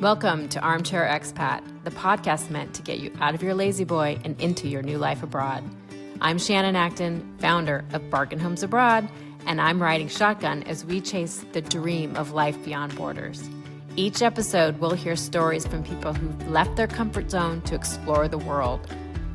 Welcome to Armchair Expat, the podcast meant to get you out of your lazy boy and into your new life abroad. I'm Shannon Acton, founder of Bargain Homes Abroad, and I'm riding shotgun as we chase the dream of life beyond borders. Each episode, we'll hear stories from people who've left their comfort zone to explore the world.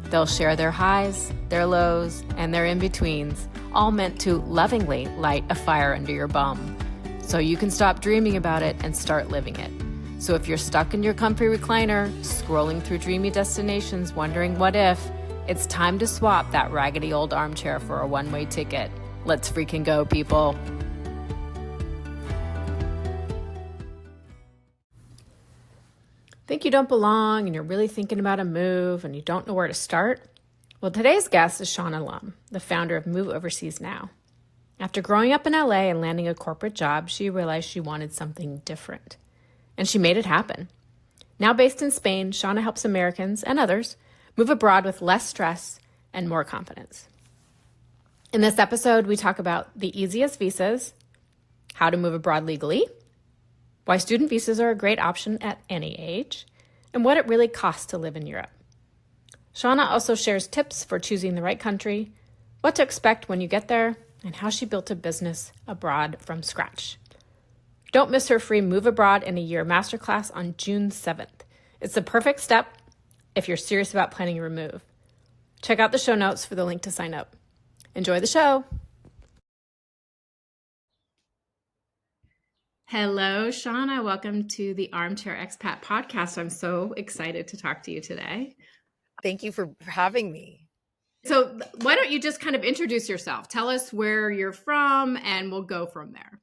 They'll share their highs, their lows, and their in-betweens, all meant to lovingly light a fire under your bum, so you can stop dreaming about it and start living it. So if you're stuck in your comfy recliner, scrolling through dreamy destinations, wondering what if, it's time to swap that raggedy old armchair for a one-way ticket. Let's freaking go, people. Think you don't belong and you're really thinking about a move and you don't know where to start? Well, today's guest is Shawna Lim, the founder of Move Overseas Now. After growing up in LA and landing a corporate job, she realized she wanted something different. And she made it happen. Now based in Spain, Shawna helps Americans and others move abroad with less stress and more confidence. In this episode, we talk about the easiest visas, how to move abroad legally, why student visas are a great option at any age, and what it really costs to live in Europe. Shawna also shares tips for choosing the right country, what to expect when you get there, and how she built a business abroad from scratch. Don't miss her free Move Abroad in a Year masterclass on June 7th. It's the perfect step if you're serious about planning your move. Check out the show notes for the link to sign up. Enjoy the show. Hello, Shawna. Welcome to the Armchair Expat podcast. I'm so excited to talk to you today. Thank you for having me. So why don't you just kind of introduce yourself? Tell us where you're from and we'll go from there.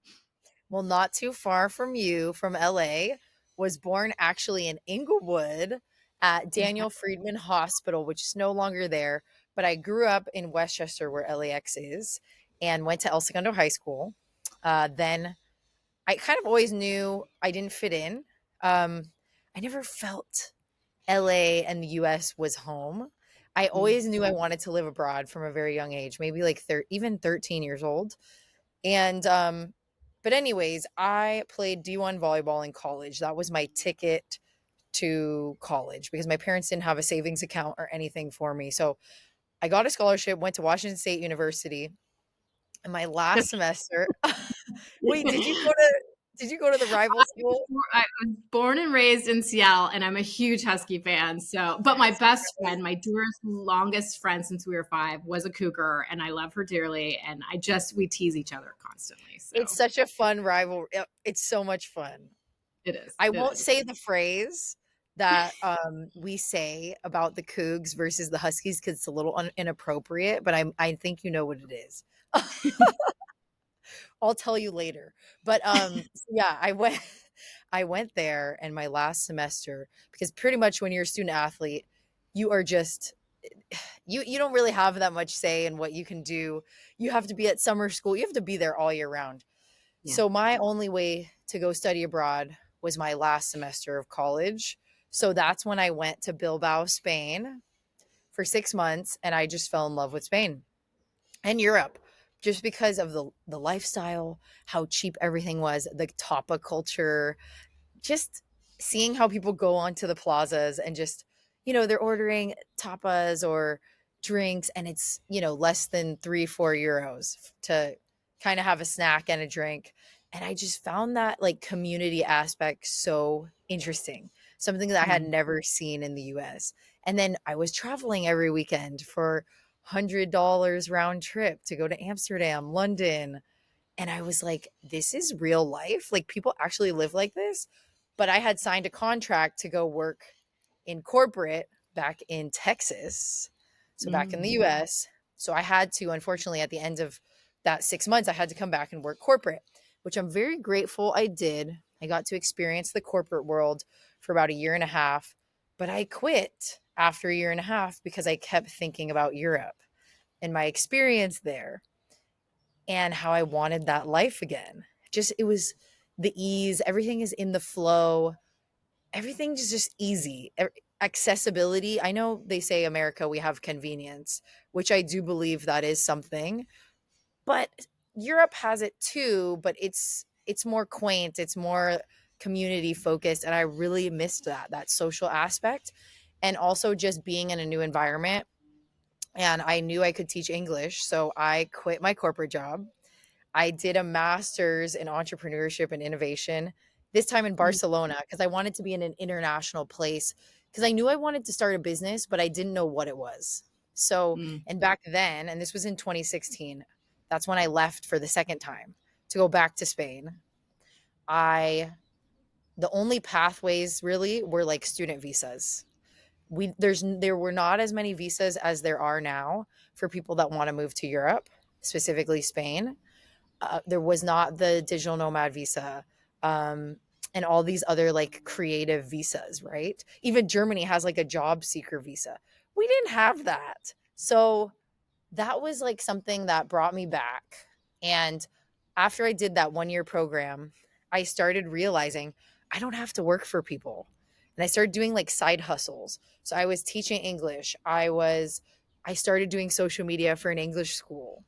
Well, not too far from you, from LA. Was born actually in Inglewood at Daniel Friedman Hospital, which is no longer there. But I grew up in Westchester, where LAX is, and went to El Segundo High School. Then I kind of always knew I didn't fit in. I never felt LA and the US was home. I always knew I wanted to live abroad from a very young age, maybe like even 13 years old. And but anyways, I played D1 volleyball in college. That was my ticket to college because my parents didn't have a savings account or anything for me. So I got a scholarship, went to Washington State University. And my last semester, wait, did you go to the rival school? I was born and raised in Seattle, and I'm a huge Husky fan. But my best friend, my dearest, longest friend since we were 5, was a Cougar, and I love her dearly. And we tease each other constantly. So. It's such a fun rivalry. It's so much fun. It is. I won't say the phrase that we say about the Cougs versus the Huskies because it's a little inappropriate, but I think you know what it is. I'll tell you later. But yeah, I went there, and my last semester, because pretty much when you're a student athlete, you are just you don't really have that much say in what you can do. You have to be at summer school. You have to be there all year round. Yeah. So my only way to go study abroad was my last semester of college. So that's when I went to Bilbao, Spain for 6 months, and I just fell in love with Spain and Europe. Just because of the lifestyle, how cheap everything was, the tapa culture, just seeing how people go onto the plazas and just, they're ordering tapas or drinks and it's, less than 3-4 euros to kind of have a snack and a drink. And I just found that like community aspect so interesting, something that I had never seen in the US. And then I was traveling every weekend for $100 round trip to go to Amsterdam, London. And I was like, this is real life. Like people actually live like this. But I had signed a contract to go work in corporate back in Texas. So back in the US. So I had to, unfortunately, at the end of that 6 months, I had to come back and work corporate, which I'm very grateful I did. I got to experience the corporate world for about 1.5 years, but I quit after 1.5 years because I kept thinking about Europe and my experience there and how I wanted that life again. It was the ease. Everything is in the flow. Everything is just easy. Accessibility. I know they say America, we have convenience, which I do believe that is something, but Europe has it too, but it's more quaint. It's more community focused, and I really missed that social aspect, and also just being in a new environment. And I knew I could teach English, so I quit my corporate job. I did a master's in entrepreneurship and innovation, this time in Mm, Barcelona, because I wanted to be in an international place, because I knew I wanted to start a business, but I didn't know what it was. So, mm, and back then, and this was in 2016, that's when I left for the second time to go back to Spain. I, the only pathways really were like student visas. There were not as many visas as there are now for people that want to move to Europe, specifically Spain. There was not the digital nomad visa, um, and all these other like creative visas, right? Even Germany has like a job seeker visa. We didn't have that. So that was like something that brought me back. And after I did that 1 year program, I started realizing I don't have to work for people. And I started doing like side hustles. So I was teaching English. I started doing social media for an English school.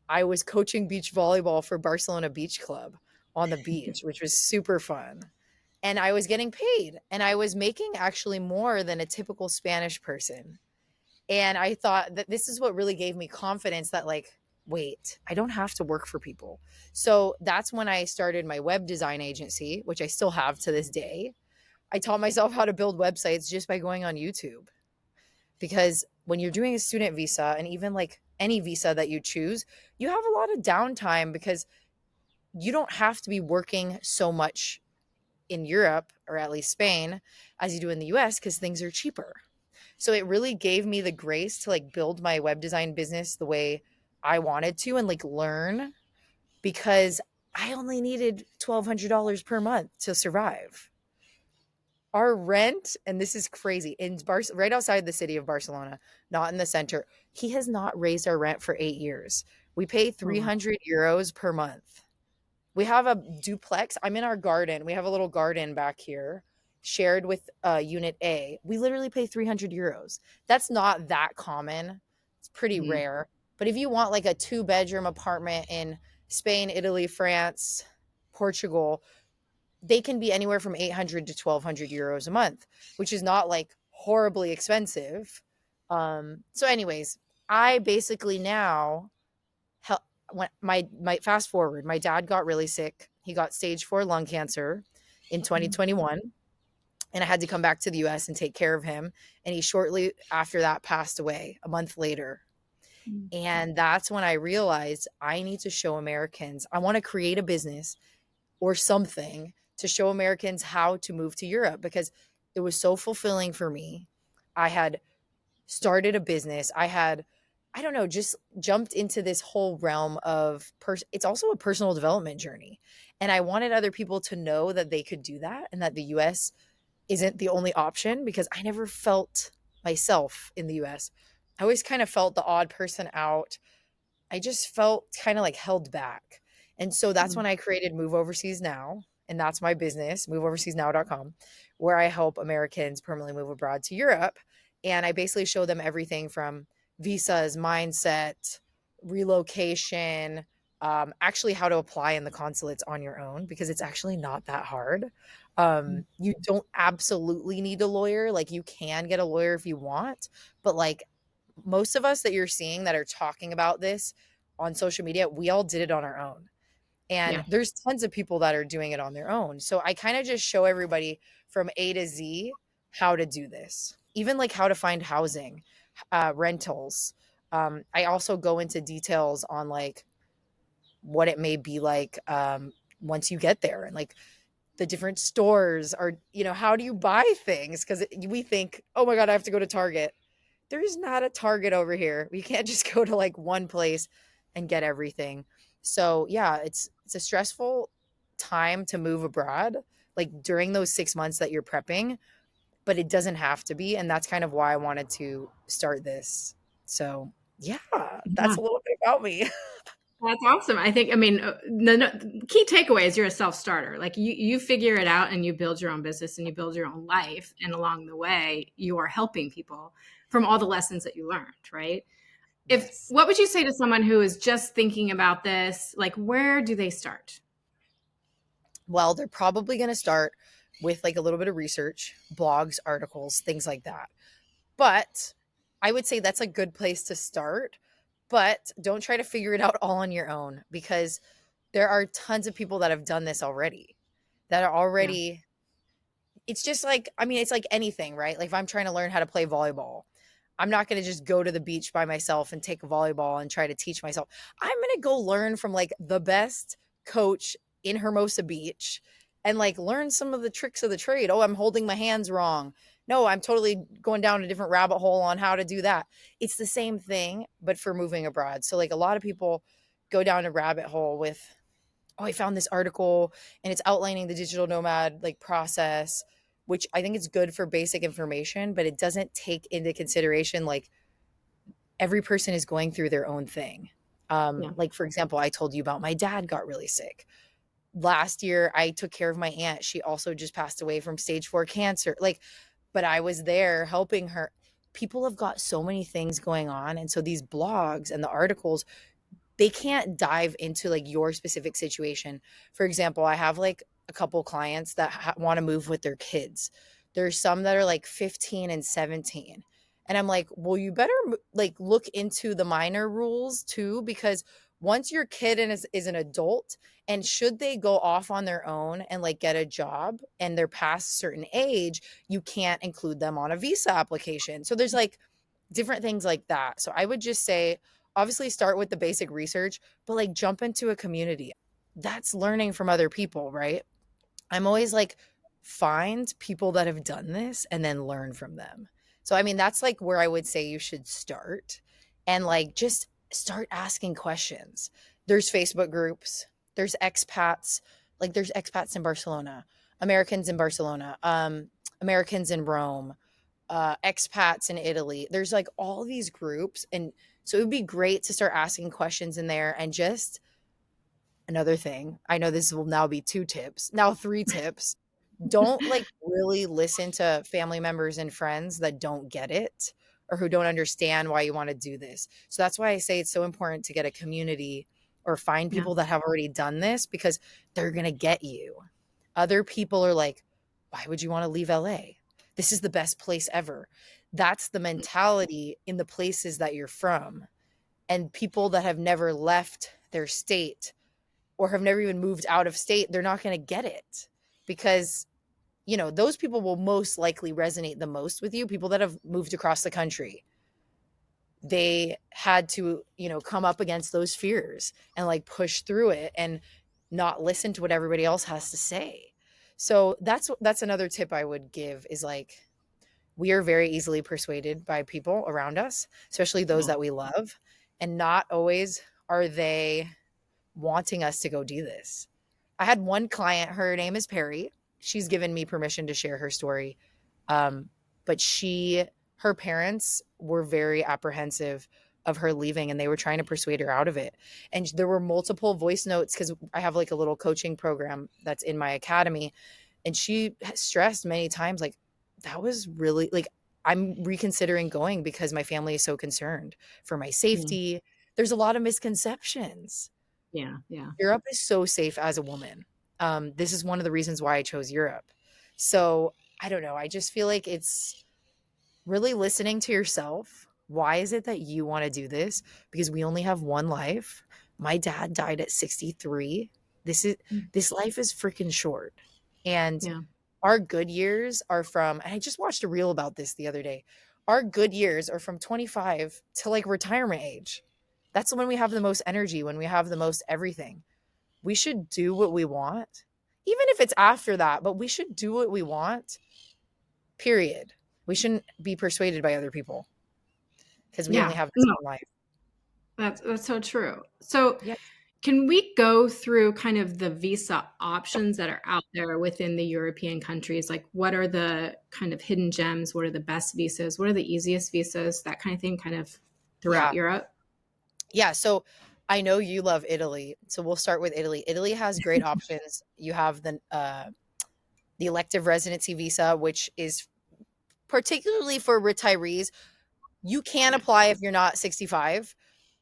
I was coaching beach volleyball for Barcelona Beach Club on the beach, which was super fun. And I was getting paid, and I was making actually more than a typical Spanish person. And I thought that this is what really gave me confidence that, like, wait, I don't have to work for people. So that's when I started my web design agency, which I still have to this day. I taught myself how to build websites just by going on YouTube, because when you're doing a student visa, and even like any visa that you choose, you have a lot of downtime because you don't have to be working so much in Europe, or at least Spain, as you do in the US, because things are cheaper. So it really gave me the grace to like build my web design business the way I wanted to, and like learn, because I only needed $1,200 per month to survive. Our rent, and this is crazy, right outside the city of Barcelona, not in the center, he has not raised our rent for 8 years. We pay oh, wow. 300 euros per month. We have a duplex. I'm in our garden. We have a little garden back here shared with Unit A. We literally pay 300 euros. That's not that common. It's pretty Mhm. rare. But if you want like a 2 bedroom apartment in Spain, Italy, France, Portugal, they can be anywhere from 800 to 1,200 euros a month, which is not like horribly expensive. So, anyways, I basically now when my fast forward, my dad got really sick. He got stage 4 lung cancer in Mm, 2021, and I had to come back to the US and take care of him, and he shortly after that passed away a month later. mm, And that's when I realized I need to show Americans, I want to create a business or something to show Americans how to move to Europe, because it was so fulfilling for me. I had started a business. I don't know, just jumped into this whole realm of it's also a personal development journey. And I wanted other people to know that they could do that, and that the US isn't the only option, because I never felt myself in the US. I always kind of felt the odd person out. I just felt kind of like held back. And so that's mm. when I created Move Overseas Now. And that's my business, moveoverseasnow.com, where I help Americans permanently move abroad to Europe. And I basically show them everything from visas, mindset, relocation, actually how to apply in the consulates on your own, because it's actually not that hard. Mm. You don't absolutely need a lawyer. Like, you can get a lawyer if you want, but like most of us that you're seeing that are talking about this on social media, we all did it on our own. And Yeah. there's tons of people that are doing it on their own. So I kind of just show everybody from A to Z how to do this, even like how to find housing, rentals. I also go into details on like what it may be like once you get there, and like the different stores are, how do you buy things? Because we think, oh my God, I have to go to Target. There's not a Target over here. We can't just go to like one place and get everything. So yeah, it's a stressful time to move abroad, like during those 6 months that you're prepping, but it doesn't have to be. And that's kind of why I wanted to start this. So yeah, Yeah. that's a little bit about me. That's awesome. I think, I mean, the key takeaway is you're a self-starter. Like you figure it out and you build your own business and you build your own life. And along the way, you are helping people from all the lessons that you learned, right? Yes. What would you say to someone who is just thinking about this? Like, where do they start? Well, they're probably going to start with like a little bit of research, blogs, articles, things like that. But I would say that's a good place to start. But don't try to figure it out all on your own, because there are tons of people that have done this already, that are Yeah. already, it's just like, I mean, it's like anything, right? Like if I'm trying to learn how to play volleyball, I'm not going to just go to the beach by myself and take a volleyball and try to teach myself. I'm going to go learn from like the best coach in Hermosa Beach and like learn some of the tricks of the trade. Oh, I'm holding my hands wrong. No, I'm totally going down a different rabbit hole on how to do that. It's the same thing, but for moving abroad. So like a lot of people go down a rabbit hole with, oh, I found this article and it's outlining the digital nomad like process, which I think is good for basic information, but it doesn't take into consideration like every person is going through their own thing. Yeah. Like for example, I told you about my dad got really sick. Last year I took care of my aunt. She also just passed away from stage 4 cancer. Like, but I was there helping her. People have got so many things going on. And so these blogs and the articles, they can't dive into like your specific situation. For example, I have like a couple clients that want to move with their kids. There's some that are like 15 and 17. And I'm like, well, you better like look into the minor rules too, because once your kid is an adult, and should they go off on their own and like get a job and they're past a certain age, you can't include them on a visa application. So there's like different things like that. So I would just say, obviously, start with the basic research, but like jump into a community. That's learning from other people, right? I'm always like, find people that have done this and then learn from them. So, I mean, that's like where I would say you should start, and like just start asking questions. There's Facebook groups, there's expats, like there's expats in Barcelona, Americans in Barcelona, Americans in Rome, expats in Italy. There's like all these groups. And so it would be great to start asking questions in there. And just another thing, I know this will now be 2 tips, now 3 tips. Don't like really listen to family members and friends that don't get it or who don't understand why you want to do this. So that's why I say it's so important to get a community or find Yeah. people that have already done this, because they're going to get you. Other people are like, why would you want to leave LA? This is the best place ever. That's the mentality in the places that you're from. And people that have never left their state or have never even moved out of state, they're not going to get it, because those people will most likely resonate the most with you. People that have moved across the country, they had to, come up against those fears and like push through it and not listen to what everybody else has to say. So that's another tip I would give, is like, we are very easily persuaded by people around us, especially those Yeah. that we love, and not always are they wanting us to go do this. I had one client, her name is Perry. She's given me permission to share her story. But her parents were very apprehensive of her leaving, and they were trying to persuade her out of it. And there were multiple voice notes, because I have like a little coaching program that's in my academy. And she stressed many times, like, that was really like, I'm reconsidering going because my family is so concerned for my Yeah. safety. There's a lot of misconceptions. Yeah. Yeah. Europe is so safe as a woman. This is one of the reasons why I chose Europe. So I don't know. I just feel like it's really listening to yourself. Why is it that you want to do this? Because we only have one life. My dad died at 63. This is Mm. this life is freaking short. And Yeah. our good years are from, and I just watched a reel about this the other day. Our good years are from 25 to like retirement age. That's when we have the most energy, when we have the most everything. We should do what we want, even if it's after that, but we should do what we want, period. We shouldn't be persuaded by other people, because we only Yeah. have this No, one life. that's so true. So Yeah. can we go through kind of the visa options that are out there within the European countries? Like, what are the kind of hidden gems? What are the best visas? What are the easiest visas? That kind of thing, kind of throughout Yeah. Europe. Yeah. So I know you love Italy. So we'll start with Italy. Italy has great options. You have the elective residency visa, which is particularly for retirees. You can Yeah. apply if you're not 65,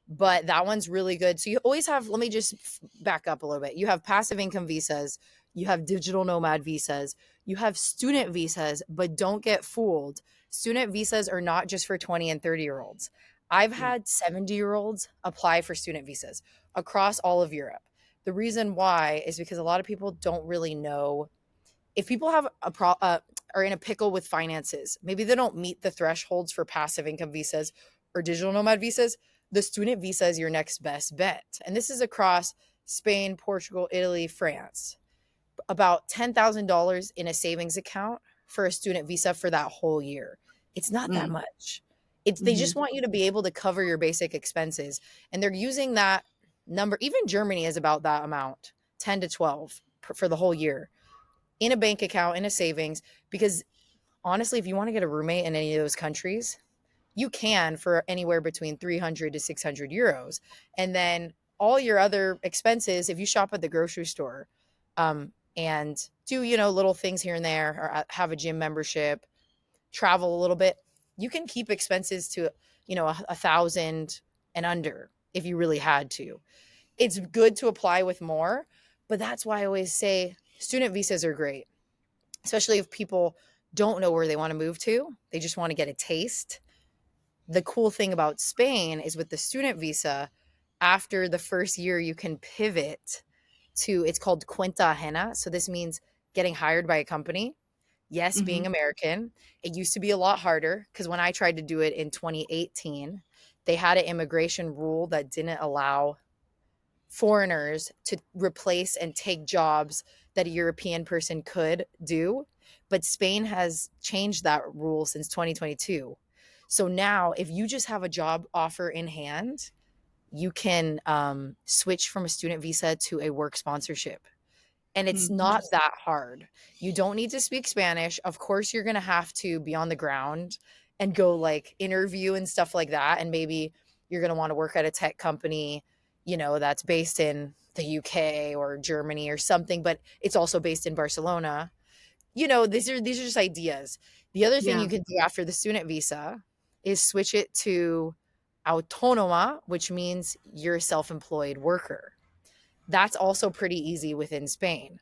but that one's really good. So you always have, let me just back up a little bit. You have passive income visas. you have digital nomad visas, you have student visas, but don't get fooled. Student visas are not just for 20 and 30-year-olds. I've Yeah. had 70-year-olds apply for student visas across all of Europe. The reason why is because a lot of people don't really know if people have are in a pickle with finances. Maybe they don't meet the thresholds for passive income visas or digital nomad visas. The student visa is your next best bet. And this is across Spain, Portugal, Italy, France. About $10,000 in a savings account for a student visa for that whole year. It's not that Mm. much. They Hmm. just want you to be able to cover your basic expenses. And they're using that number. Even Germany is about that amount, 10 to 12 for the whole year in a bank account, in a savings. Because honestly, if you want to get a roommate in any of those countries, you can for anywhere between 300 to 600 euros. And then all your other expenses, if you shop at the grocery store and do, little things here and there, or have a gym membership, travel a little bit, you can keep expenses to, 1,000 and under if you really had to. It's good to apply with more, but that's why I always say student visas are great, especially if people don't know where they want to move to. They just want to get a taste. The cool thing about Spain is with the student visa, after the first year, you can pivot to, it's called Cuenta Ajena. So this means getting hired by a company. Yes, Hmm. being American. It used to be a lot harder because when I tried to do it in 2018, they had an immigration rule that didn't allow foreigners to replace and take jobs that a European person could do. But Spain has changed that rule since 2022. So now, if you just have a job offer in hand, you can switch from a student visa to a work sponsorship. And it's not Interesting. that hard. You don't need to speak Spanish. Of course, you're going to have to be on the ground and go like interview and stuff like that. And maybe you're going to want to work at a tech company, that's based in the UK or Germany or something, but it's also based in Barcelona. These are just ideas. The other thing Yeah. you can do after the student visa is switch it to autónoma, which means you're a self-employed worker. That's also pretty easy within Spain.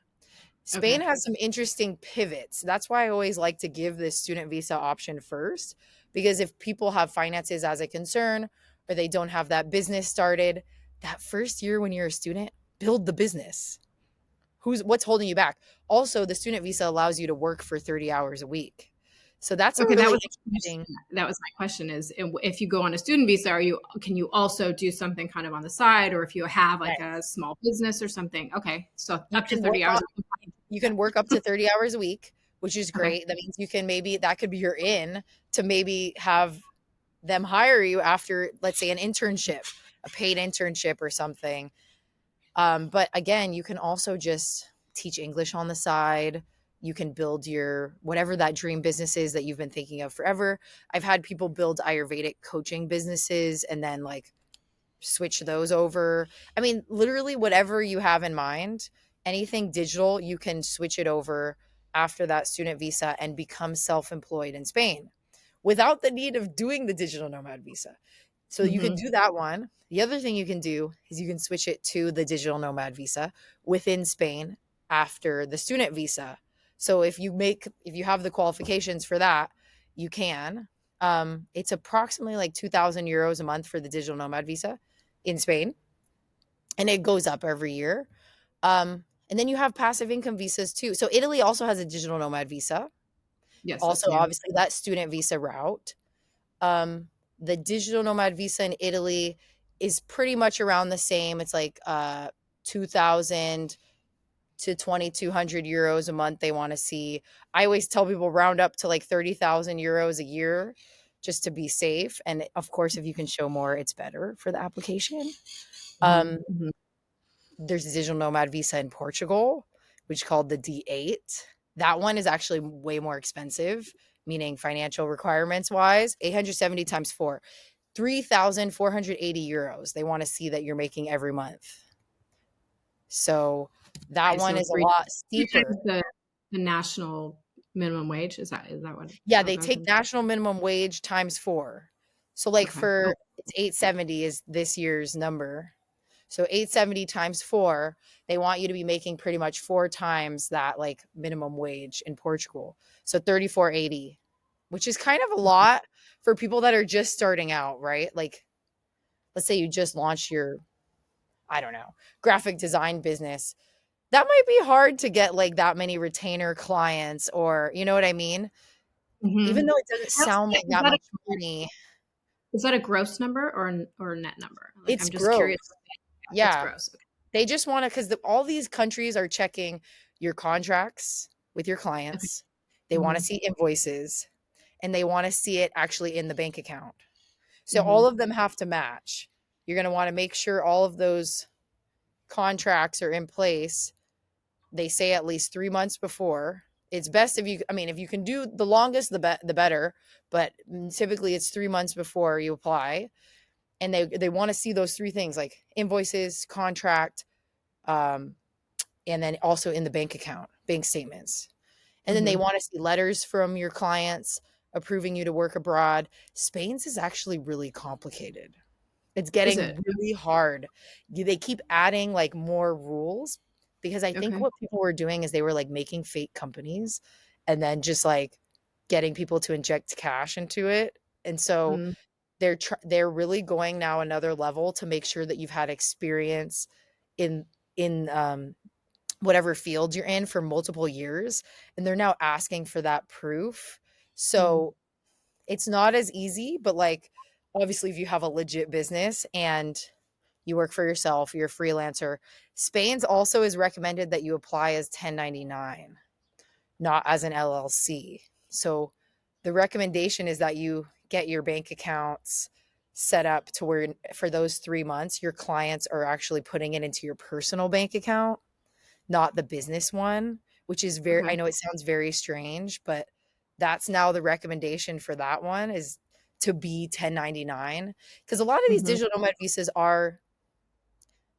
Spain Okay. has some interesting pivots. That's why I always like to give this student visa option first, because if people have finances as a concern or they don't have that business started, that first year when you're a student, build the business. What's holding you back? Also, the student visa allows you to work for 30 hours a week. So that's a Okay, that really was interesting. that was my question is if you go on a student visa, can you also do something kind of on the side, or if you have like a Yes. small business or something? Okay, so You up to can 30 work hours on a week. you Yeah. can work up to 30 hours a week, which is Okay. great. That means you can maybe that could be your in to maybe have them hire you after, let's say, an internship, a paid internship or something. But again, you can also just teach English on the side. You can build your whatever that dream business is that you've been thinking of forever. I've had people build Ayurvedic coaching businesses and then like switch those over. I mean, literally whatever you have in mind, anything digital, you can switch it over after that student visa and become self-employed in Spain without the need of doing the digital nomad visa. So you can Hmm. do that one. The other thing you can do is you can switch it to the digital nomad visa within Spain after the student visa. So if you have the qualifications for that, you can. It's approximately like 2,000 euros a month for the digital nomad visa in Spain, and it goes up every year. And then you have passive income visas too. So Italy also has a digital nomad visa. Yes, that's Also, new. obviously, that student visa route. Um, the digital nomad visa in Italy is pretty much around the same. It's like 2,000 to 2,200 euros a month they want to see. I always tell people round up to like 30,000 euros a year just to be safe. And of course, if you can show more, it's better for the application. Hmm. Um, Hmm. there's a digital nomad visa in Portugal, which is called the D8. That one is actually way more expensive, meaning financial requirements wise, 870 times four, 3,480 euros. They want to see that you're making every month. So that Okay, one so is a lot three steeper. times the national minimum wage. Is that what Yeah, how it they goes take in? national minimum wage times four. So like Okay. Oh, for it's 870 is this year's number. So 870 times 4, they want you to be making pretty much 4 times that like minimum wage in Portugal. So 34.80, which is kind of a lot for people that are just starting out, right? Like let's say you just launched your, I don't know, graphic design business. That might be hard to get like that many retainer clients, or you know what I mean? Mm-hmm. Even though it doesn't That's, sound like is that that much a, money, is that a gross number or a net number? Like, it's I'm just curious. gross. It's Yeah. gross. Okay. They just want to, because all these countries are checking your contracts with your Okay. clients. They want to Mm-hmm. see invoices, and they want to see it actually in the bank account. So Mm-hmm. all of them have to match. You're going to want to make sure all of those contracts are in place. They say at least 3 months before. It's best if you, I mean, if you can do the longest, the better. But typically, it's 3 months before you apply, and they want to see those three things like invoices, contract, um, and then also in the bank account, bank statements. And then they Mm-hmm. want to see letters from your clients approving you to work abroad. Spain's is actually really complicated. It's Is getting it? really hard. They keep adding like more rules, because I think Okay. what people were doing is they were like making fake companies and then just like getting people to inject cash into it. And so Mm-hmm. they're really going now another level to make sure that you've had experience in in whatever field you're in for multiple years, and they're now asking for that proof. So it's not as easy, but like obviously if you have a legit business and you work for yourself, you're a freelancer, Spain's also is recommended that you apply as 1099, not as an LLC. So the recommendation is that you get your bank accounts set up to where for those 3 months your clients are actually putting it into your personal bank account, not the business one, which is very, I Okay. know it sounds very strange, but that's now the recommendation for that one is to be 1099, because a lot of these Mm-hmm. digital nomad visas are,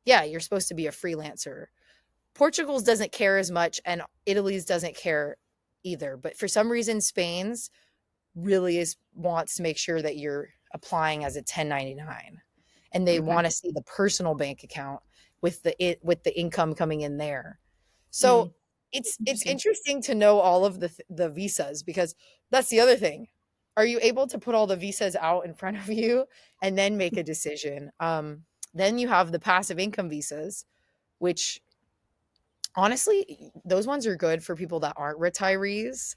yeah, you're supposed to be a freelancer. Portugal's doesn't care as much, and Italy's doesn't care either, but for some reason Spain's really is wants to make sure that you're applying as a 1099, and they Okay. want to see the personal bank account with the income coming in there. So Mm. it's Interesting. interesting to know all of the visas, because that's the other thing. Are you able to put all the visas out in front of you and then make a decision? Then you have the passive income visas, which honestly, those ones are good for people that aren't retirees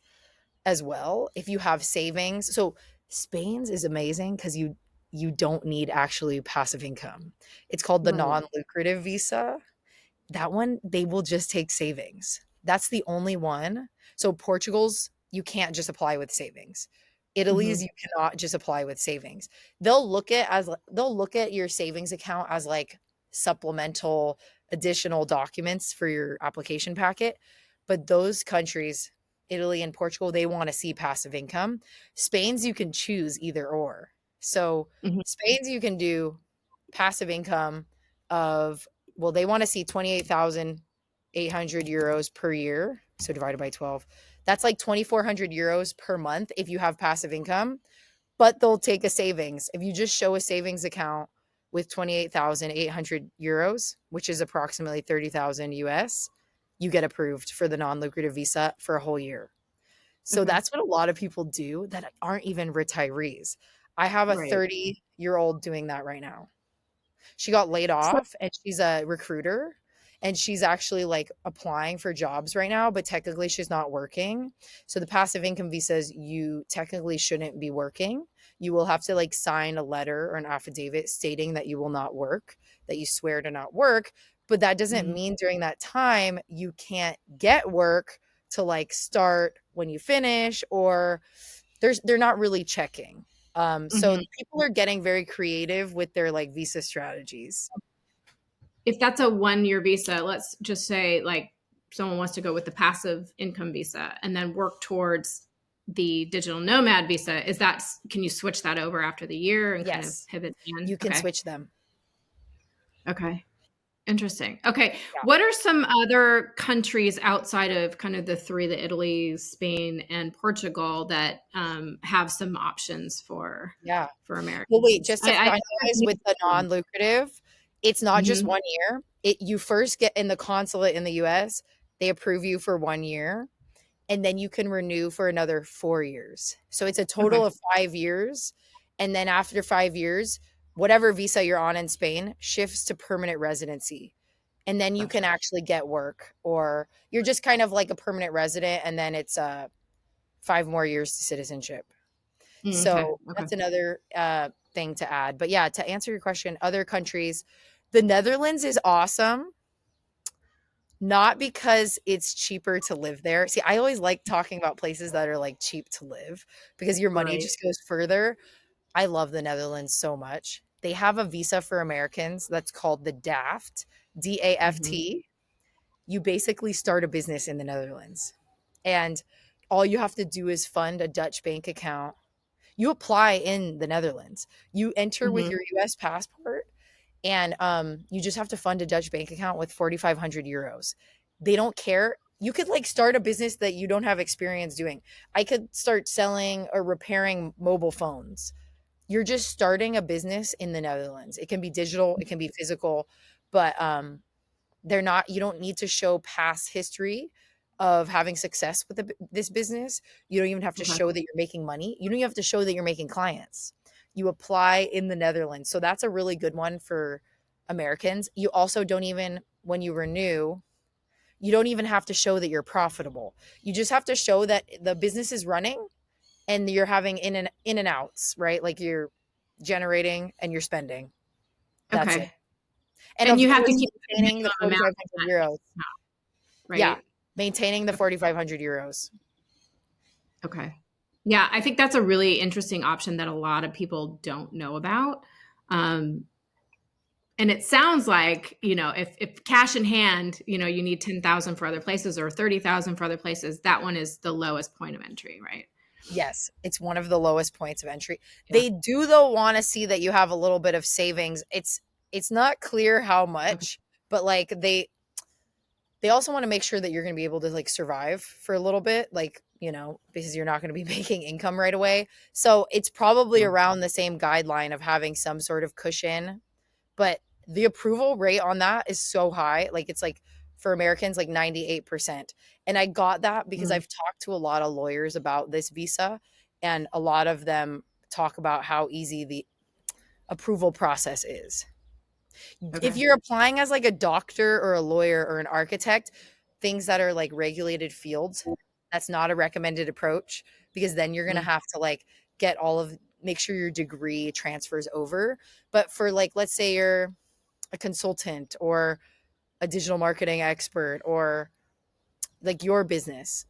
as well. If you have savings, so Spain's is amazing because you don't need actually passive income. It's called the Right. non-lucrative visa. That one, they will just take savings. That's the only one. So Portugal's, you can't just apply with savings. Italy's, Mm-hmm. you cannot just apply with savings. They'll look at your savings account as like supplemental additional documents for your application packet. But those countries, Italy and Portugal, they want to see passive income. Spain's, you can choose either or. So Mm-hmm. Spain's, you can do passive income of, well, they want to see 28,800 euros per year. So divided by 12, that's like 2,400 euros per month if you have passive income, but they'll take a savings. If you just show a savings account with 28,800 euros, which is approximately 30,000 US, you get approved for the non lucrative visa for a whole year. So Okay. that's what a lot of people do that aren't even retirees. I have a Right. 30-year-old doing that right now. She got laid So, off and she's a recruiter, and she's actually like applying for jobs right now, but technically she's not working. So the passive income visas, you technically shouldn't be working. You will have to like sign a letter or an affidavit stating that you will not work, that you swear to not work. But that doesn't mhm. mean during that time you can't get work to like start when you finish, or they're not really checking. So Mhm. people are getting very creative with their like visa strategies. If that's a 1-year visa, let's just say like someone wants to go with the passive income visa and then work towards the digital nomad visa, is that, can you switch that over after the year and kind of Yes, pivot in? you can Okay. switch them. Okay. Interesting. Okay. Yeah. What are some other countries outside of kind of the three, the Italy, Spain, and Portugal, that have some options Yeah. for Well, wait, Americans? just to I finalize with the non-lucrative, It's not just Hmm. 1 year. You first get in the consulate in the US, they approve you for 1 year, and then you can renew for another 4 years. So it's a total Okay. of 5 years. And then after 5 years, whatever visa you're on in Spain shifts to permanent residency. And then you can Gotcha. actually get work, or you're just kind of like a permanent resident, and then it's 5 more years to citizenship. Okay. So Okay. that's another thing to add. But yeah, to answer your question, other countries, the Netherlands is awesome. Not because it's cheaper to live there. See, I always like talking about places that are like cheap to live because your money Right. just goes further. I love the Netherlands so much. They have a visa for Americans that's called the DAFT, Hmm. DAFT. You basically start a business in the Netherlands. And all you have to do is fund a Dutch bank account. You apply in the Netherlands. You enter with Hmm. your US passport, and you just have to fund a Dutch bank account with 4,500 euros. They don't care. You could like start a business that you don't have experience doing. I could start selling or repairing mobile phones. You're just starting a business in the Netherlands. It can be digital, it can be physical, but they're not, you don't need to show past history of having success with this business. You don't even have to Okay. show that you're making money. You don't even have to show that you're making clients. You apply in the Netherlands. So that's a really good one for Americans. You also don't even, when you renew, you don't even have to show that you're profitable. You just have to show that the business is running and you're having in and outs, right? Like you're generating and you're spending. That's it. Okay. And And of you have to course, keep a maintaining the minimum amount in 4,500 that euros. account, Yeah, right? maintaining the Okay. 4,500 euros. Okay. Yeah, I think that's a really interesting option that a lot of people don't know about. Um, and it sounds like, if cash in hand, you need 10,000 for other places or 30,000 for other places, that one is the lowest point of entry, right? Yes, it's one of the lowest points of entry. Yeah. They do though want to see that you have a little bit of savings. It's not clear how Okay. much, but like they also want to make sure that you're going to be able to like survive for a little bit, like, because you're not going to be making income right away. So it's probably Yeah. around the same guideline of having some sort of cushion, but the approval rate on that is so high. Like it's like for Americans, like 98%. And I got that because Mhm. I've talked to a lot of lawyers about this visa, and a lot of them talk about how easy the approval process is. If Okay. you're applying as like a doctor or a lawyer or an architect, things that are like regulated fields, that's not a recommended approach, because then you're going to Mm. have to like get make sure your degree transfers over. But for like, let's say you're a consultant or a digital marketing expert, or like your business,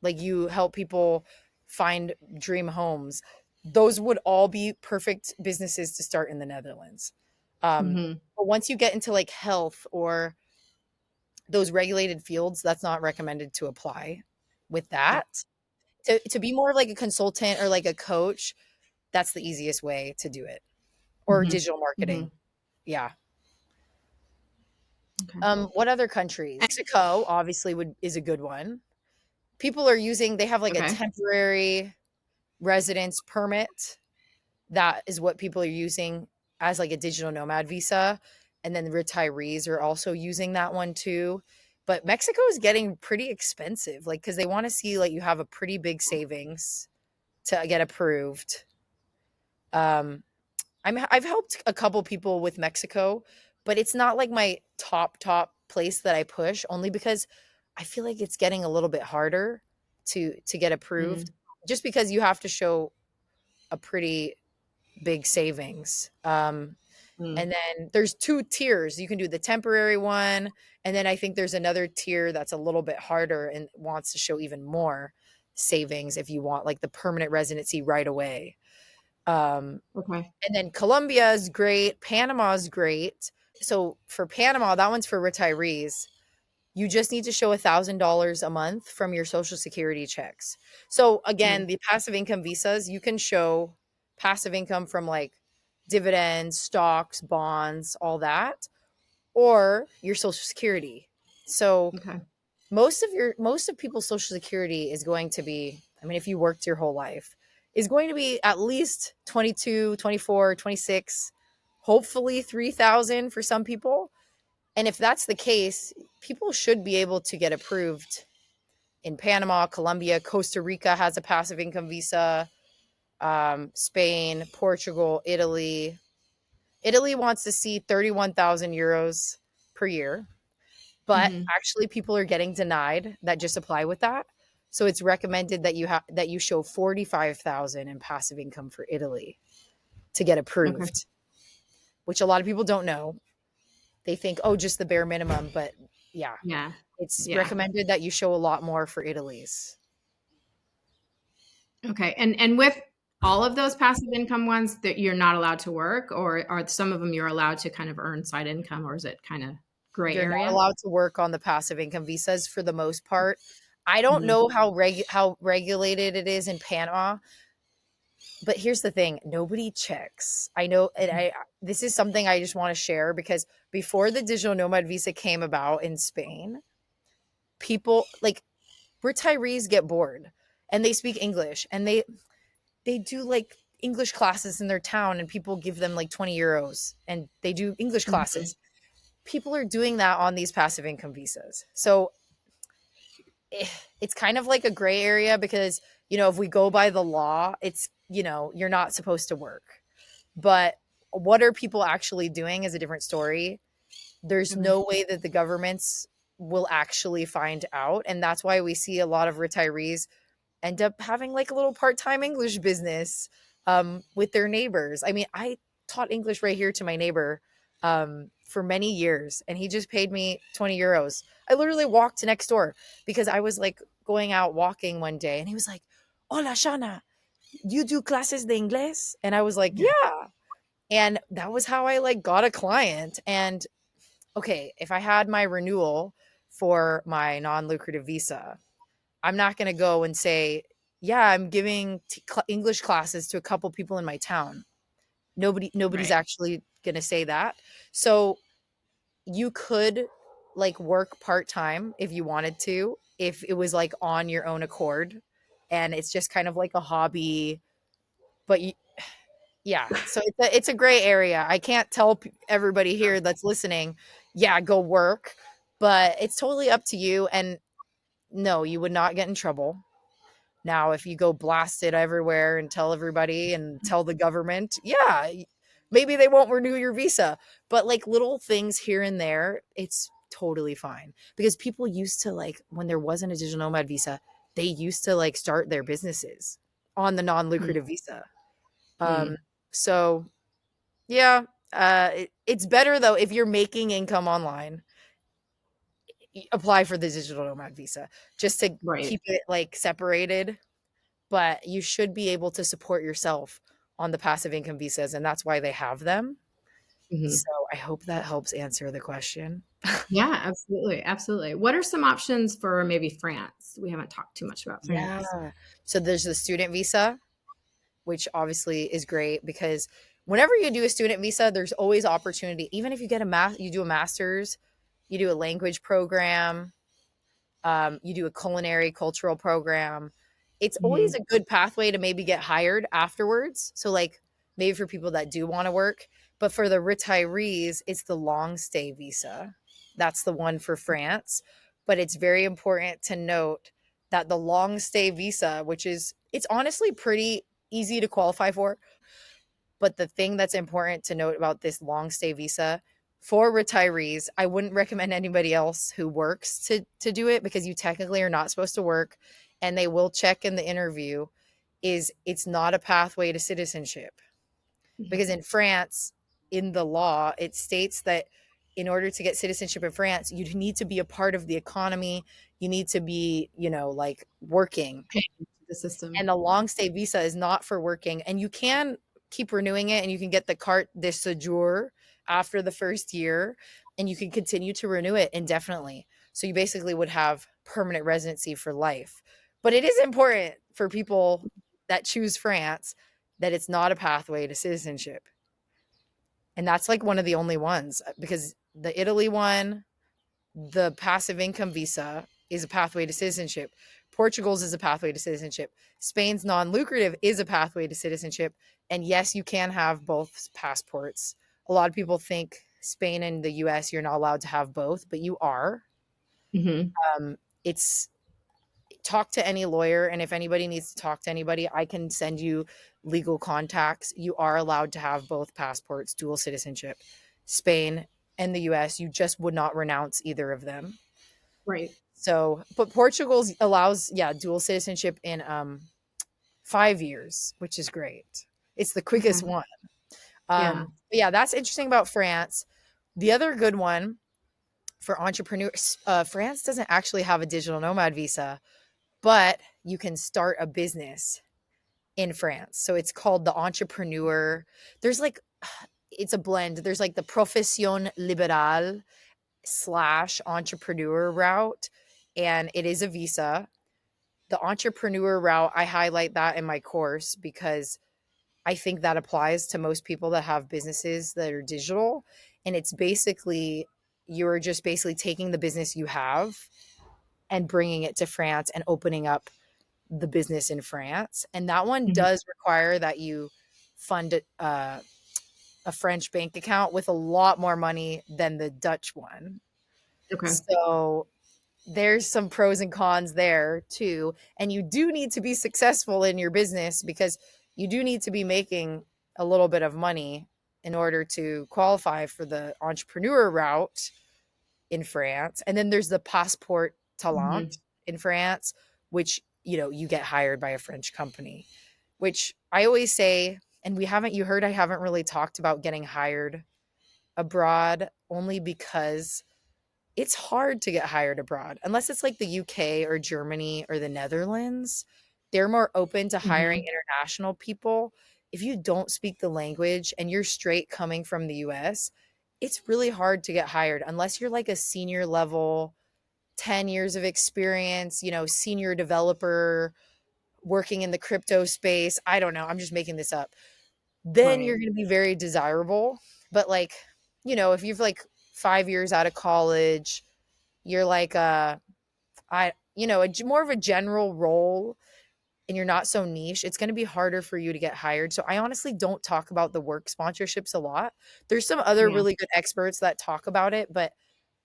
like you help people find dream homes, those would all be perfect businesses to start in the Netherlands. Mhm. But once you get into like health or those regulated fields, that's not recommended to apply with Yeah. that. To be more like a consultant or like a coach, that's the easiest way to do it. Or Mhm. digital marketing. Mhm. Yeah. Okay. What other countries? Mexico obviously would is a good one. People are using, they have like a Okay. temporary residence permit. That is what people are using as like a digital nomad visa. And then the retirees are also using that one too. But Mexico is getting pretty expensive, like because they want to see like you have a pretty big savings to get approved. Um, I've helped a couple people with Mexico, but it's not like my top place that I push, only because I feel like it's getting a little bit harder to get approved, Mm. just because you have to show a pretty big savings. Mm. And then there's two tiers. You can do the temporary one, and then I think there's another tier that's a little bit harder and wants to show even more savings if you want like the permanent residency right away. Um, Okay. and then Colombia is great. Panama is great. So for Panama, that one's for retirees. You just need to show $1,000 a month from your social security checks. So again, Mm. the passive income visas, you can show passive income from like dividends, stocks, bonds, all that, or your social security. So Okay. most of people's social security is going to be, I mean, if you worked your whole life, is going to be at least 22, 24, 26. hopefully 3,000 for some people. And if that's the case, people should be able to get approved in Panama, Colombia, Costa Rica has a passive income visa, Spain, Portugal, Italy. Italy wants to see 31,000 euros per year, but Hmm. actually people are getting denied that just apply with that. So it's recommended that you show 45,000 in passive income for Italy to get Okay. approved, which a lot of people don't know. They think, oh, just the bare minimum, but yeah, Yeah. it's Yeah. recommended that you show a lot more for Italy's. Okay. And with all of those passive income ones that you're not allowed to work, or are some of them you're allowed to kind of earn side income, or is it kind of gray You're not area? allowed to work on the passive income visas for the most part. I don't Mhm. know how regulated it is in Panama, but here's the thing, nobody checks. I know, and I this is something I just want to share because before the digital nomad visa came about in Spain, people like retirees get bored and they speak English and they do like English classes in their town and people give them like 20 euros and they do English Mhm. classes. People are doing that on these passive income visas. So it's kind of like a gray area because, if we go by the law, it's, you're not supposed to work. But what are people actually doing is a different story. There's Okay. no way that the governments will actually find out. And that's why we see a lot of retirees end up having like a little part-time English business with their neighbors. I mean, I taught English right here to my neighbor for many years, and he just paid me 20 euros. I literally walked next door because I was like going out walking one day, and he was like, "Hola, Shana, you do classes de inglés?" And I was like, Yeah. "Yeah." And that was how I like got a client. And okay, if I had my renewal for my non-lucrative visa, I'm not going to go and say, yeah, I'm giving English classes to a couple people in my town. Nobody's Right. actually going to say that. So you could like work part-time if you wanted to, if it was like on your own accord and it's just kind of like a hobby, but yeah, so it's a gray area. I can't tell everybody here that's listening, yeah, go work, but it's totally up to you. And no, you would not get in trouble. Now, if you go blast it everywhere and tell everybody and tell the government, yeah, maybe they won't renew your visa. But like little things here and there, it's totally fine. Because people used to like, when there wasn't a digital nomad visa, they used to like start their businesses on the non-lucrative visa. Um, Mm. so yeah, it's better though if you're making income online, apply for the digital nomad visa just to Right. keep it like separated, but you should be able to support yourself on the passive income visas, and that's why they have them. Mhm. So I hope that helps answer the question. Yeah, absolutely, absolutely. What are some options for maybe France? We haven't talked too much about Yeah. France. So there's the student visa, which obviously is great because whenever you do a student visa, there's always opportunity. Even if you get you do a master's, you do a language program, you do a culinary cultural program, it's always Mhm. a good pathway to maybe get hired afterwards. So like maybe for people that do want to work, but for the retirees, it's the long stay visa. That's the one for France. But it's very important to note that the long stay visa, which is it's honestly pretty easy to qualify for, but the thing that's important to note about this long stay visa for retirees, I wouldn't recommend anybody else who works to do it because you technically are not supposed to work, and they will check in the interview, is it's not a pathway to citizenship. Mhm. Because in France, in the law, it states that in order to get citizenship in France, you need to be a part of the economy. You need to be, like working, Paying into the system. and a Yeah. long stay visa is not for working, and you can keep renewing it and you can get the carte de séjour after the first year and you can continue to renew it indefinitely, so you basically would have permanent residency for life. But it is important for people that choose France that it's not a pathway to citizenship, and that's like one of the only ones because the Italy one, the passive income visa is a pathway to citizenship. Portugal's is a pathway to citizenship. Spain's non lucrative is a pathway to citizenship. And yes, you can have both passports A lot of people think Spain and the US, you're not allowed to have both, but you are. Hmm. It's talk to any lawyer. And if anybody needs to talk to anybody, I can send you legal contacts. You are allowed to have both passports, dual citizenship, Spain and the US. You just would not renounce either of them. Right. So, but Portugal allows, yeah, dual citizenship in 5 years, which is great. It's the quickest Okay. one. Yeah. But yeah, that's interesting about France. The other good one for entrepreneurs, France doesn't actually have a digital nomad visa, but you can start a business in France. So it's called the entrepreneur. There's like, it's a blend. There's like the profession libérale slash entrepreneur route, and it is a visa. The entrepreneur route, I highlight that in my course because I think that applies to most people that have businesses that are digital. And it's basically, you're just basically taking the business you have and bringing it to France and opening up the business in France. And that one Hmm. does require that you fund a French bank account with a lot more money than the Dutch one. Okay. So there's some pros and cons there too. And you do need to be successful in your business because you do need to be making a little bit of money in order to qualify for the entrepreneur route in France. And then there's the passport Hmm. talent in France, which, you get hired by a French company, which I always say, and you heard I haven't really talked about getting hired abroad only because it's hard to get hired abroad unless it's like the UK or Germany or the Netherlands. They're more open to hiring Hmm. international people. If you don't speak the language and you're straight coming from the US, it's really hard to get hired unless you're like a senior level, 10 years of experience, senior developer working in the crypto space. I don't know. I'm just making this up. Then you're Right. going to be very desirable. But like, if you've like 5 years out of college, you're like more of a general role and you're not so niche, it's going to be harder for you to get hired. So I honestly don't talk about the work sponsorships a lot. There's some other Yeah. really good experts that talk about it, but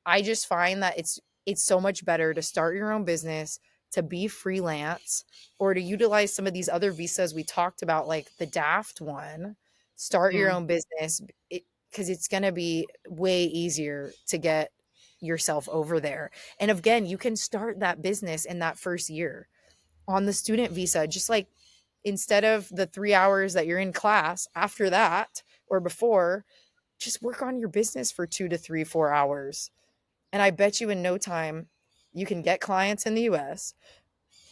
I just find that it's so much better to start your own business, to be freelance, or to utilize some of these other visas we talked about, like the DAFT one. Start your Yeah. own business because it's going to be way easier to get yourself over there. And again, you can start that business in that first year on the student visa, just like instead of the 3 hours that you're in class after that or before, just work on your business for 2 to 3, 4 hours. And I bet you in no time, you can get clients in the US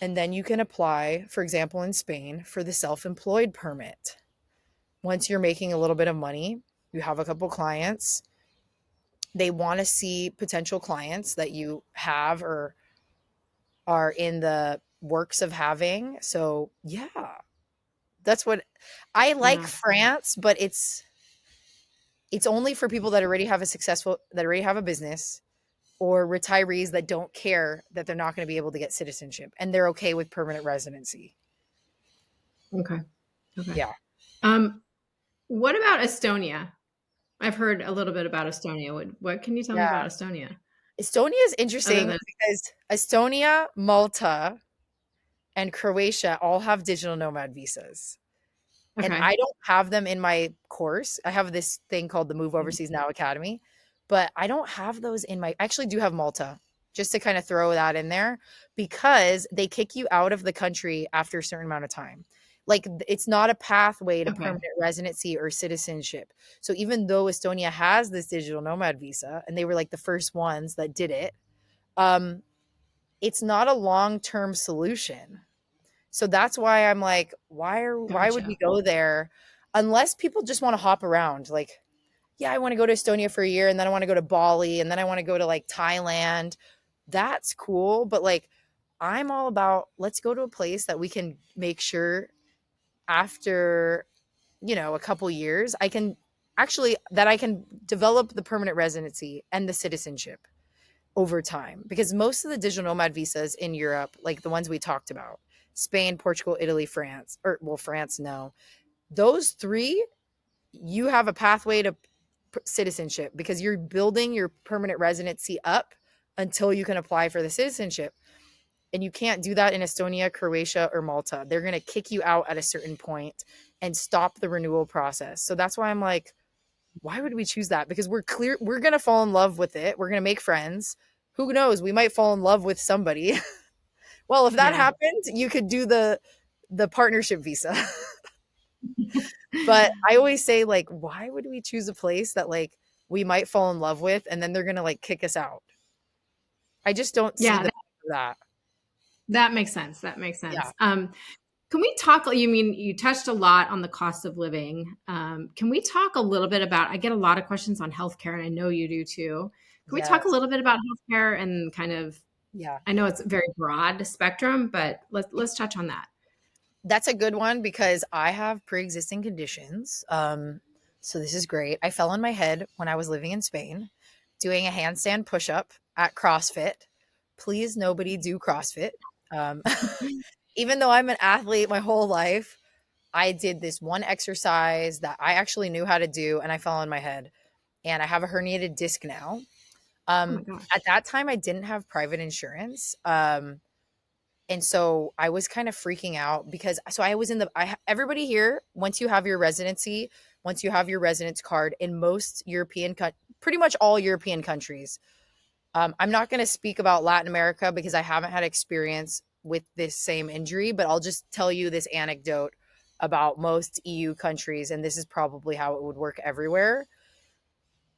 and then you can apply, for example, in Spain for the self employed permit. Once you're making a little bit of money, you have a couple clients, they want to see potential clients that you have or are in the works of having. So, yeah, that's what I like Yeah. France, but it's only for people that already have a business or retirees that don't care that they're not going to be able to get citizenship and they're okay with permanent residency. Okay. Okay. Yeah. Um, what about Estonia? I've heard a little bit about Estonia. What can you tell me Yeah. about Estonia Estonia is other interesting than because Estonia, Malta, and Croatia all have digital nomad visas. And okay. I don't have them in my course. I have this thing called the Move Mhm. Overseas Now Academy, but I don't have those in I actually do have Malta, just to kind of throw that in there because they kick you out of the country after a certain amount of time. Like it's not a pathway to Okay. permanent residency or citizenship. So even though Estonia has this digital nomad visa and they were like the first ones that did it, um, it's not a long-term solution. So that's why I'm like, why would we Gotcha. go there unless people just want to hop around? Like, yeah, I want to go to Estonia for a year and then I want to go to Bali and then I want to go to like Thailand. That's cool, but like I'm all about let's go to a place that we can make sure after, a couple years I can develop the permanent residency and the citizenship over time because most of the digital nomad visas in Europe, like the ones we talked about, Spain, Portugal, Italy, France, or well, France, no, those three, you have a pathway to citizenship, because you're building your permanent residency up until you can apply for the citizenship. And you can't do that in Estonia, Croatia, or Malta. They're going to kick you out at a certain point and stop the renewal process. So that's why I'm like, why would we choose that? Because we're going to fall in love with it. We're going to make friends. Who knows? We might fall in love with somebody. Well, if that Yeah. happened, you could do the partnership visa. But I always say, like, why would we choose a place that like we might fall in love with and then they're going to like kick us out? I just don't see Yeah, the that. that makes sense. That makes Yeah. sense. Can we talk? You mean you touched a lot on the cost of living. Can we talk a little bit about? I get a lot of questions on healthcare, and I know you do too. Can we talk a Yes. little bit about healthcare and kind of? Yeah. I know it's a very broad spectrum, but let's touch on that. That's a good one because I have pre-existing conditions. So this is great. I fell on my head when I was living in Spain doing a handstand push-up at CrossFit. Please, nobody do CrossFit. Um, even though I'm an athlete my whole life, I did this one exercise that I actually knew how to do and I fell on my head. And I have a herniated disc now. Oh my At gosh. that time, I didn't have private insurance. And so I was kind of freaking out because so I was in the everybody here, once you have your residency, once you have your residence card in most pretty much all European countries. I'm not going to speak about Latin America because I haven't had experience with this same injury, but I'll just tell you this anecdote about most EU countries, and this is probably how it would work everywhere.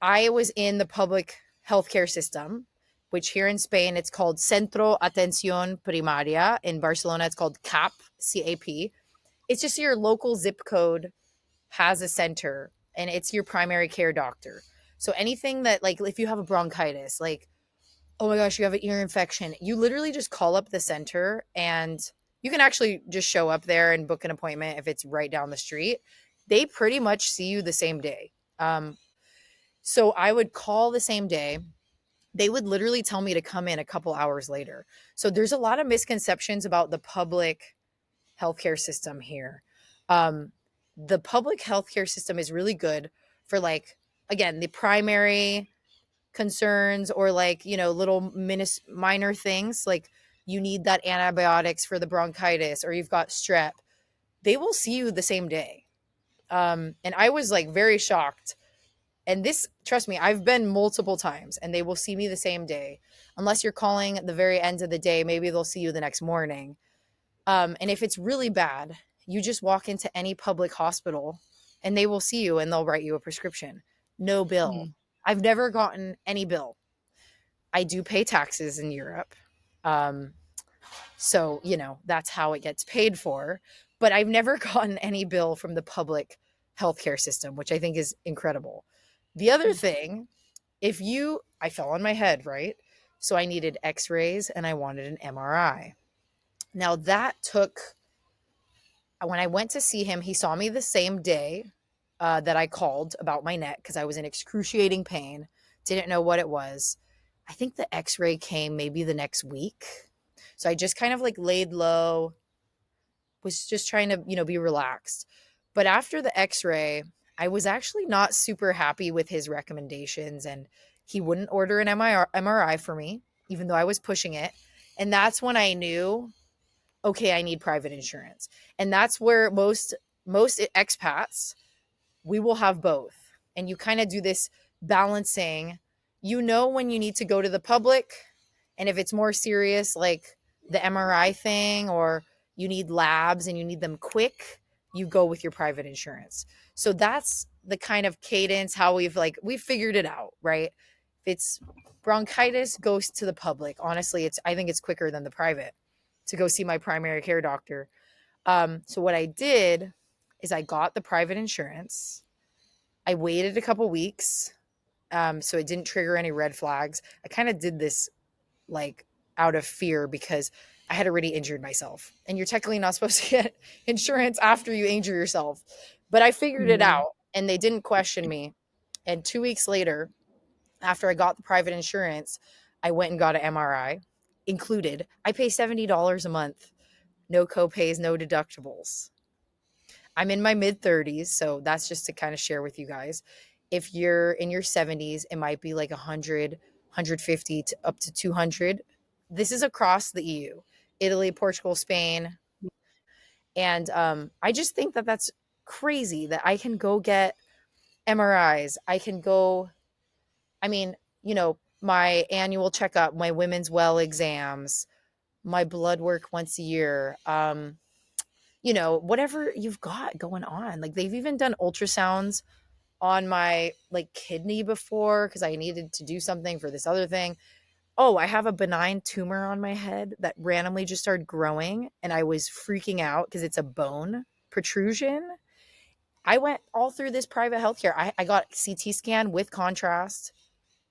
I was in the public healthcare system, which here in Spain it's called Centro Atención Primaria. In Barcelona, it's called CAP. It's just your local zip code has a center, and it's your primary care doctor. So anything that, like, if you have a bronchitis, like, oh my gosh, you have an ear infection, you literally just call up the center, and you can actually just show up there and book an appointment if it's right down the street. They pretty much see you the same day. So I would call the same day. They would literally tell me to come in a couple hours later. So there's a lot of misconceptions about the public healthcare system here. Um, the public healthcare system is really good for, like, again, the primary concerns, or like, little minor things like you need that antibiotics for the bronchitis or you've got strep. They will see you the same day. And I was like very shocked. And this, trust me, I've been multiple times and they will see me the same day. Unless you're calling at the very end of the day, maybe they'll see you the next morning. And if it's really bad, you just walk into any public hospital and they will see you and they'll write you a prescription. No bill. Mm. I've never gotten any bill. I do pay taxes in Europe. Um, so, that's how it gets paid for. But I've never gotten any bill from the public healthcare system, which I think is incredible. The other thing, I fell on my head, right? So I needed x-rays and I wanted an MRI. Now when I went to see him, he saw me the same day that I called about my neck because I was in excruciating pain, didn't know what it was. I think the x-ray came maybe the next week. So I just kind of like laid low, was just trying to, be relaxed. But after the x-ray, I was actually not super happy with his recommendations, and he wouldn't order an MRI for me, even though I was pushing it. And that's when I knew, okay, I need private insurance. And that's where most expats, we will have both. And you kind of do this balancing, when you need to go to the public, and if it's more serious, like the MRI thing, or you need labs and you need them quick, you go with your private insurance. So that's the kind of cadence how we've figured it out, right? If it's bronchitis, goes to the public. Honestly, I think it's quicker than the private to go see my primary care doctor. So what I did is I got the private insurance. I waited a couple weeks, so it didn't trigger any red flags. I kind of did this like out of fear because I had already injured myself, and you're technically not supposed to get insurance after you injure yourself. But I figured it Mm. out, and they didn't question me. And 2 weeks later, after I got the private insurance, I went and got an MRI included. I pay $70 a month, no copays, no deductibles. I'm in my mid 30s, so that's just to kind of share with you guys. If you're in your 70s, it might be like 100, 150 to up to 200. This is across the EU, Italy, Portugal, Spain. And I just think that that's crazy that I can go get MRIs. I can go, I mean, my annual checkup, my women's well exams, my blood work once a year, whatever you've got going on. Like they've even done ultrasounds on my like kidney before because I needed to do something for this other thing. Oh, I have a benign tumor on my head that randomly just started growing and I was freaking out because it's a bone protrusion. I went all through this private healthcare. I got CT scan with contrast.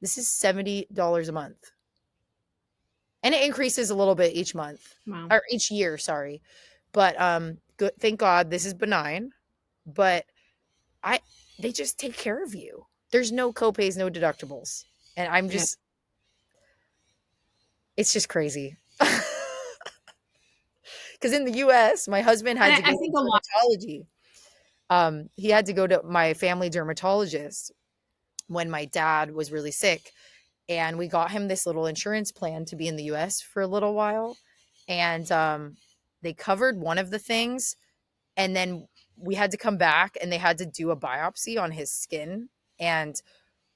This is $70 a month. And it increases a little bit each month Wow. or each year, sorry. But good, thank God this is benign. But I they just take care of you. There's no copays, no deductibles. And Yeah. it's just crazy. Because in the US, my husband And had to go I to think a lot. dermatology. He had to go to my family dermatologist when my dad was really sick. And we got him this little insurance plan to be in the US for a little while. And they covered one of the things. And then we had to come back and they had to do a biopsy on his skin. And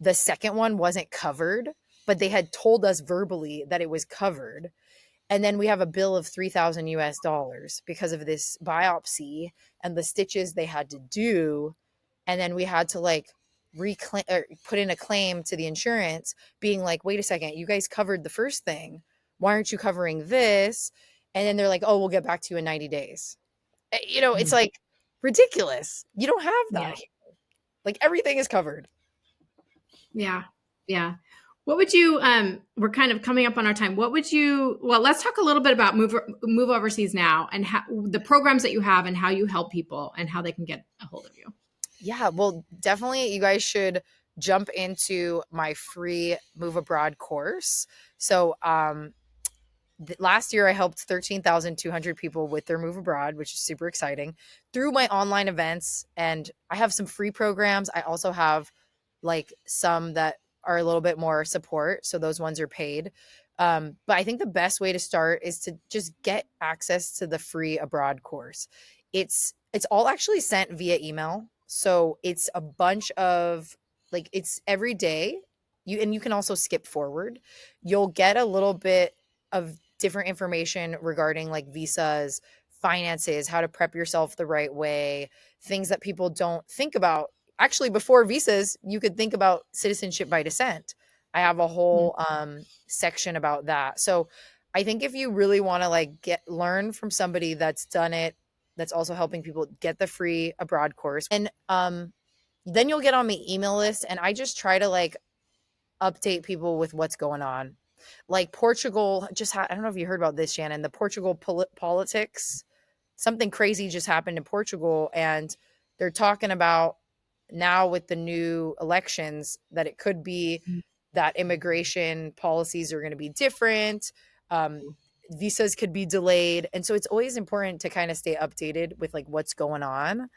the second one wasn't covered, but they had told us verbally that it was covered. And then we have a bill of 3,000 US dollars because of this biopsy and the stitches they had to do. And then we had to like reclaim or put in a claim to the insurance being like, wait a second, you guys covered the first thing. Why aren't you covering this? And then they're like, oh, we'll get back to you in 90 days. It's Mm. like ridiculous. You don't have Yeah. that. Like everything is covered. Yeah. Yeah. What would you we're kind of coming up on our time. What would you well, let's talk a little bit about move overseas now and how, the programs that you have and how you help people and how they can get a hold of you. Yeah, well, definitely you guys should jump into my free move abroad course. So, last year I helped 13,200 people with their move abroad, which is super exciting through my online events. And I have some free programs. I also have like some that are a little bit more support. So those ones are paid. But I think the best way to start is to just get access to the free abroad course. It's all actually sent via email. So it's a bunch of like it's every day. You can also skip forward. You'll get a little bit of different information regarding like visas, finances, how to prep yourself the right way, things that people don't think about. Actually, before visas, you could think about citizenship by descent. I have a Mm. whole section about that. So I think if you really want to like learn from somebody that's done it, that's also helping people get the free abroad course, and then you'll get on my email list, and I just try to like update people with what's going on. Like Portugal just had, I don't know if you heard about this, Shannon, the Portugal politics. Something crazy just happened in Portugal, and they're talking about now with the new elections that it could be that immigration policies are going to be different. Um, Visas could be delayed. And so it's always important to kind of stay updated with like what's going on,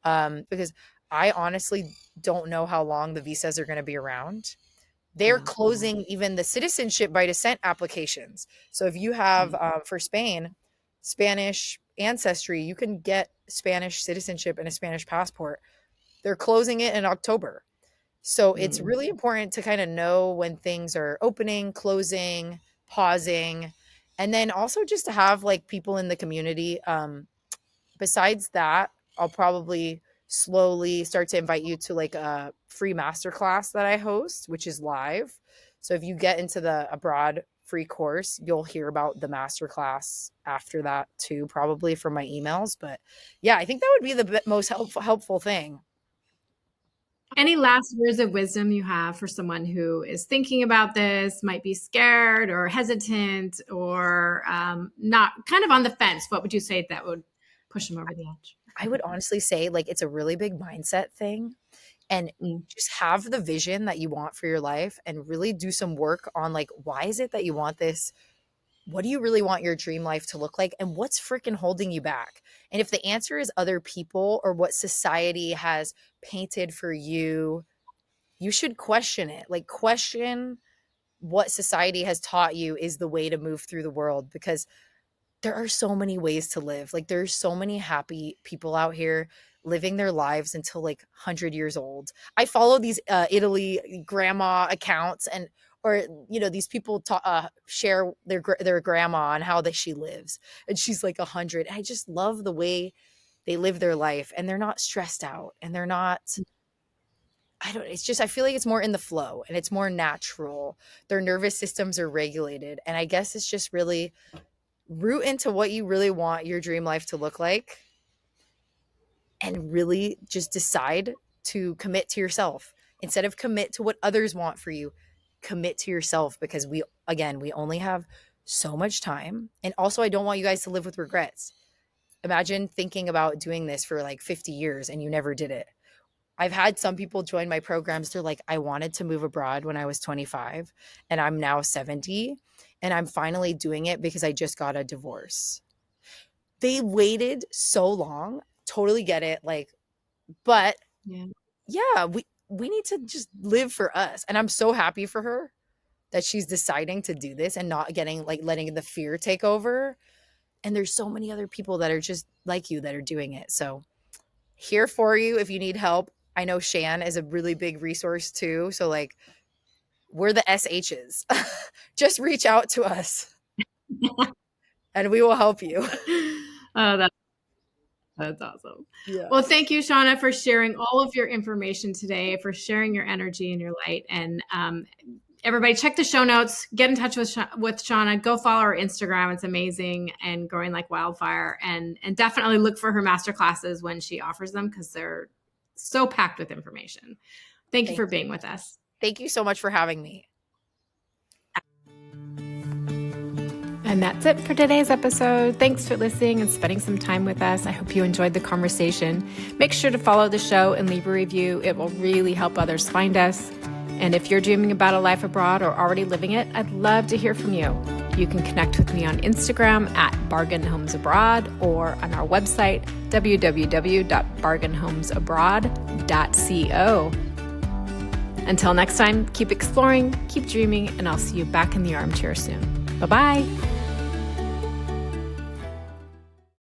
because I honestly don't know how long the visas are going to be around. They're Yeah. closing even the citizenship by descent applications. So if you have, Mm. for Spain, Spanish ancestry, you can get Spanish citizenship and a Spanish passport. They're closing it in October. So it's Mm. really important to kind of know when things are opening, closing, pausing, and then also just to have like people in the community. Besides that, I'll probably slowly start to invite you to like a free masterclass that I host, which is live. So if you get into the abroad free course, you'll hear about the masterclass after that too, probably from my emails. But yeah, I think that would be the most helpful thing. Any last words of wisdom you have for someone who is thinking about this, might be scared or hesitant or not kind of on the fence? What would you say that would push them over the edge? I would honestly say like it's a really big mindset thing, and Mm. just have the vision that you want for your life and really do some work on like why is it that you want this? What do you really want your dream life to look like, and what's freaking holding you back? And if the answer is other people or what society has painted for you, you should question it. Like, question what society has taught you is the way to move through the world, because there are so many ways to live. Like, there's so many happy people out here living their lives until like 100 years old. I follow these Italy grandma accounts, and or these people share their grandma and how that she lives, and she's like 100. I just love the way they live their life, and they're not stressed out, and they're not, it's just, I feel like it's more in the flow and it's more natural. Their nervous systems are regulated. And I guess it's just really root into what you really want your dream life to look like, and really just decide to commit to yourself instead of commit to what others want for you. Commit to yourself, because we only have so much time. And also, I don't want you guys to live with regrets. Imagine thinking about doing this for like 50 years and you never did it. I've had some people join my programs. They're like, I wanted to move abroad when I was 25 and I'm now 70 and I'm finally doing it because I just got a divorce. They waited so long. Totally get it. Like, but yeah, we need to just live for us. And I'm so happy for her that she's deciding to do this and not letting the fear take over. And there's so many other people that are just like you that are doing it. So here for you if you need help. I know Shan is a really big resource too. So like, we're the SHs. Just reach out to us and we will help you. Oh, that's awesome. Yeah. Well, thank you, Shawna, for sharing all of your information today, for sharing your energy and your light. And everybody, check the show notes. Get in touch with Shawna. Go follow her Instagram. It's amazing and growing like wildfire. And definitely look for her masterclasses when she offers them, because they're so packed with information. Thank you for being with us. Thank you so much for having me. And that's it for today's episode. Thanks for listening and spending some time with us. I hope you enjoyed the conversation. Make sure to follow the show and leave a review. It will really help others find us. And if you're dreaming about a life abroad or already living it, I'd love to hear from you. You can connect with me on Instagram at bargainhomesabroad or on our website, www.bargainhomesabroad.co. Until next time, keep exploring, keep dreaming, and I'll see you back in the armchair soon. Bye-bye.